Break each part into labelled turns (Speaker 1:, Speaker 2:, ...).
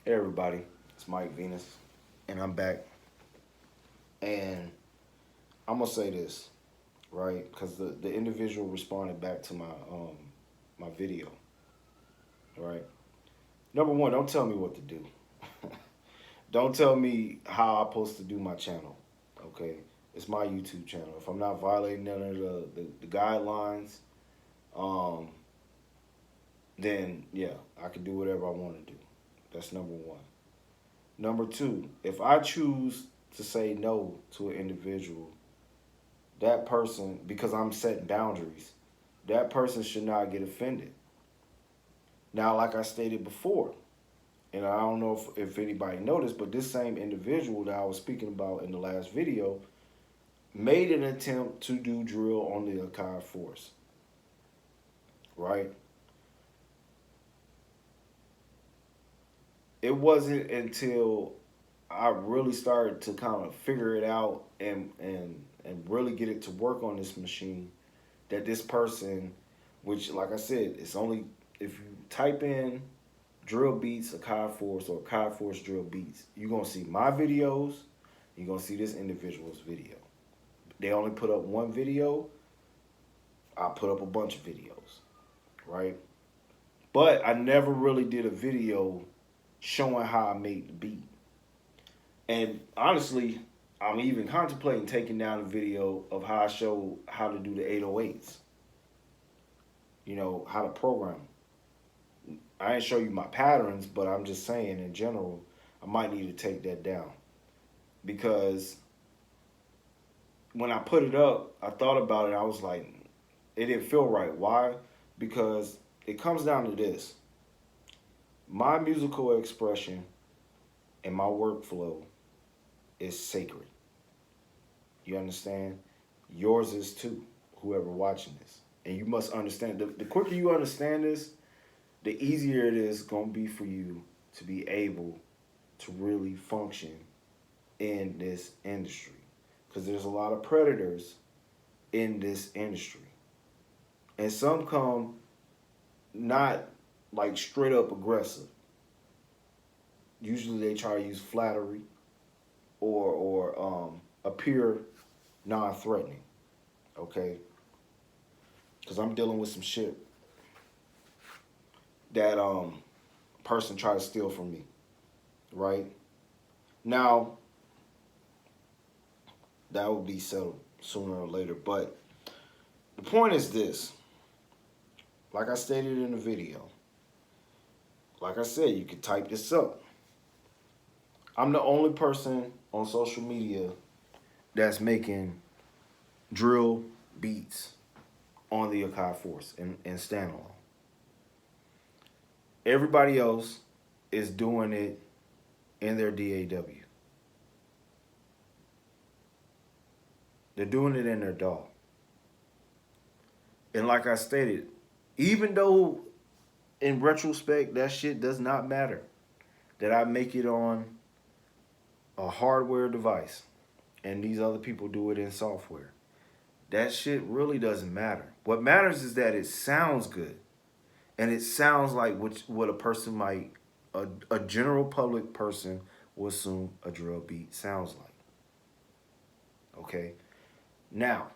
Speaker 1: Hey everybody, it's Mike Venus, and I'm back. And I'm gonna say this, right? Because the individual responded back to my video, right? Number one, don't tell me what to do. Don't tell me how I'm supposed to do my channel. Okay, it's my YouTube channel. If I'm not violating none of the guidelines, um, then yeah, I can do whatever I want to do. That's number one. Number two, if I choose to say no to an individual, that person, because I'm setting boundaries, that person should not get offended. Now, like I stated before, and I don't know if anybody noticed, but this same individual that I was speaking about in the last video made an attempt to do drill on the Akai Force, right? It wasn't until I really started to kind of figure it out and really get it to work on this machine that this person, which like I said, it's only if you type in drill beats, Akai Force, or Akai Force drill beats, you're gonna see my videos, you're gonna see this individual's video. They only put up one video, I put up a bunch of videos, right? But I never really did a video showing how I made the beat. And honestly, I'm even contemplating taking down a video of how I show how to do the 808s. You know, how to program. I ain't show you my patterns, but I'm just saying in general, I might need to take that down. Because when I put it up, I thought about it. I was like, it didn't feel right. Why? Because it comes down to this. My musical expression and my workflow is sacred. You understand? Yours is too, whoever watching this. And you must understand, the quicker you understand this, the easier it is going to be for you to be able to really function in this industry. Because there's a lot of predators in this industry. And some come not like straight up aggressive. Usually they try to use flattery or appear non-threatening. Okay? Because I'm dealing with some shit that person tried to steal from me. Right? Now, that will be settled sooner or later. But the point is this. Like I stated in the video, like I said, you can type this up. I'm the only person on social media that's making drill beats on the Akai Force and standalone. Everybody else is doing it in their DAW. They're doing it in their DAW. And like I stated, even though in retrospect that shit does not matter, that I make it on a hardware device and these other people do it in software, that shit really doesn't matter. What matters is that it sounds good. And it sounds like what a person might, a general public person will assume a drill beat sounds like. Okay? Now,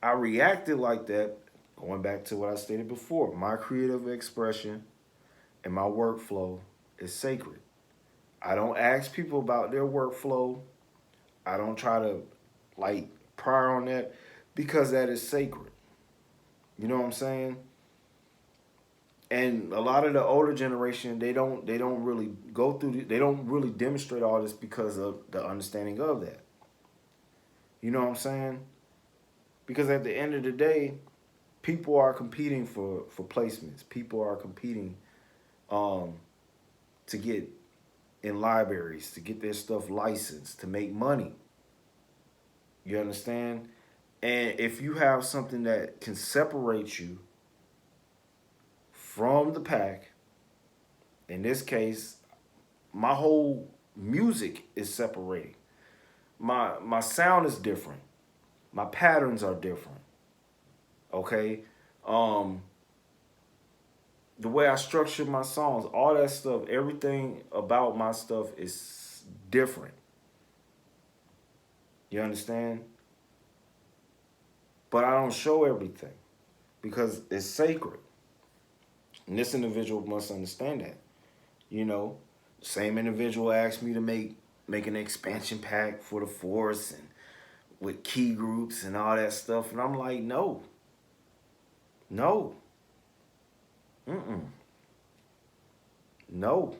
Speaker 1: I reacted like that, going back to what I stated before. My creative expression and my workflow is sacred. I don't ask people about their workflow. I don't try to like pry on that because that is sacred. You know what I'm saying? And a lot of the older generation, they don't really go through, they don't really demonstrate all this because of the understanding of that. You know what I'm saying? Because at the end of the day, people are competing for placements. People are competing um, to get in libraries, to get their stuff licensed, to make money. You understand? And if you have something that can separate you from the pack, in this case, my whole music is separating. My sound is different. My patterns are different. Okay? Um the way I structure my songs, all that stuff, everything about my stuff is different. You understand? But I don't show everything because it's sacred. And this individual must understand that. You know, same individual asked me to make an expansion pack for the force and with key groups and all that stuff, and I'm like, no, no, mm-mm, no.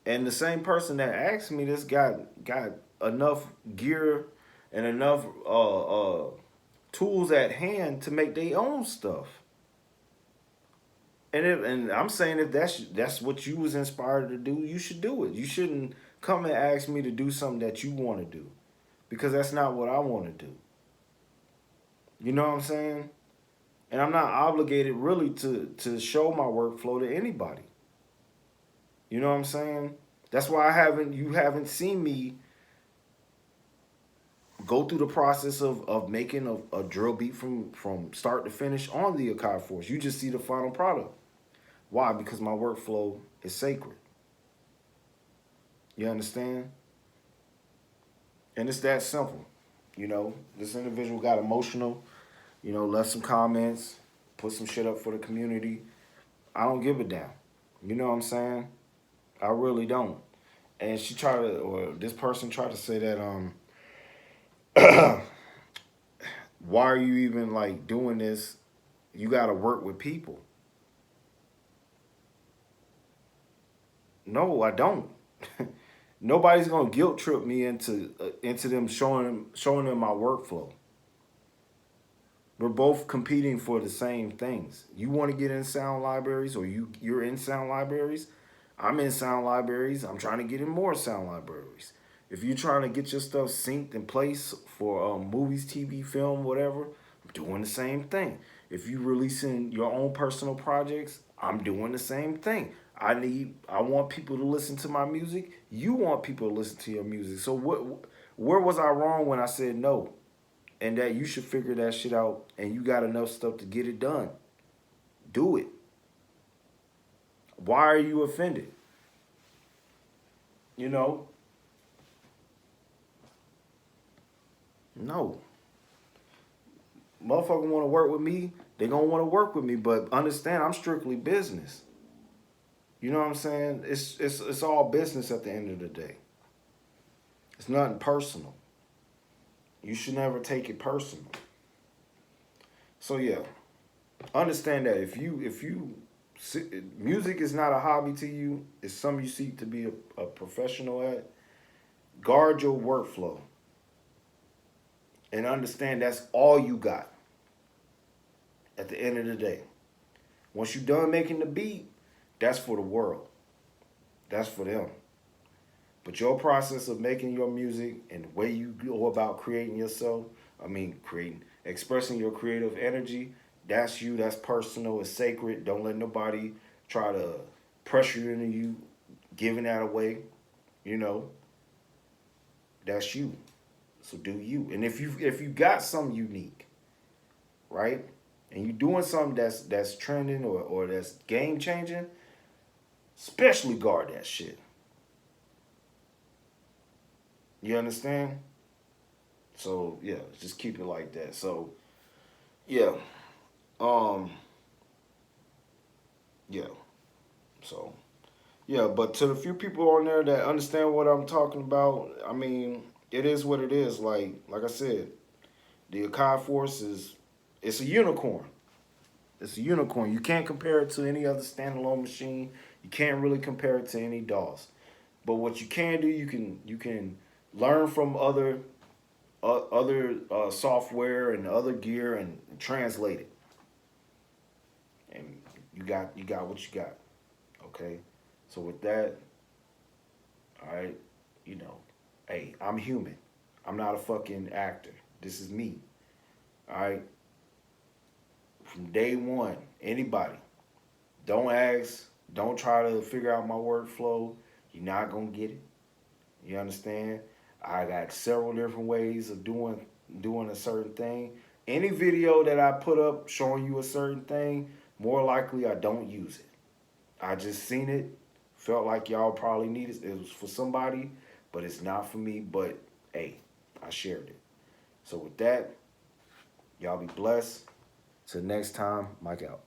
Speaker 1: And the same person that asked me this got enough gear and enough tools at hand to make their own stuff. And I'm saying if that's what you was inspired to do, you should do it. You shouldn't come and ask me to do something that you want to do because that's not what I want to do. You know what I'm saying? And I'm not obligated really to show my workflow to anybody. You know what I'm saying? That's why you haven't seen me go through the process of making a drill beat from start to finish on the Akai Force. You just see the final product. Why? Because my workflow is sacred. You understand? And it's that simple. You know, this individual got emotional, left some comments, put some shit up for the community. I don't give a damn. You know what I'm saying? I really don't. And this person tried to say that, why are you even like doing this? You got to work with people. No, I don't. Nobody's gonna guilt trip me into them showing them my workflow. We're both competing for the same things. You want to get in sound libraries, or you're in sound libraries. I'm in sound libraries. I'm trying to get in more sound libraries. If you're trying to get your stuff synced in place for movies, TV, film, whatever, I'm doing the same thing. If you're releasing your own personal projects, I'm doing the same thing. I want people to listen to my music. You want people to listen to your music. So where was I wrong when I said no? And that you should figure that shit out and you got enough stuff to get it done. Do it. Why are you offended? You know? No. Motherfucker want to work with me, they gonna want to work with me, but understand I'm strictly business. You know what I'm saying? It's all business at the end of the day. It's nothing personal. You should never take it personal. So yeah, understand that if you music is not a hobby to you, it's something you seek to be a professional at. Guard your workflow and understand that's all you got at the end of the day. Once you're done making the beat, that's for the world. That's for them. But your process of making your music and the way you go about creating yourself, expressing your creative energy, that's you, that's personal, it's sacred. Don't let nobody try to pressure you into you giving that away. You know, that's you. So do you. And if you got something unique, right? And you doing something that's trending or that's game changing, especially guard that shit. You understand? So yeah, just keep it like that. So yeah. Um yeah. So yeah, but to the few people on there that understand what I'm talking about, it is what it is. Like I said, the Akai Force it's a unicorn. It's a unicorn. You can't compare it to any other standalone machine. You can't really compare it to any DOS. But what you can do, you can learn from other software and other gear and translate it. And you got what you got. Okay. So with that, all right, hey, I'm human. I'm not a fucking actor. This is me. All right. From day one, anybody, don't ask, don't try to figure out my workflow. You're not gonna get it. You understand? I got several different ways of doing a certain thing. Any video that I put up showing you a certain thing, More likely, I don't use it. I just seen it, felt like y'all probably need it. It was for somebody, but it's not for me. But hey, I shared it. So with that, y'all be blessed. Till next time, Mike out.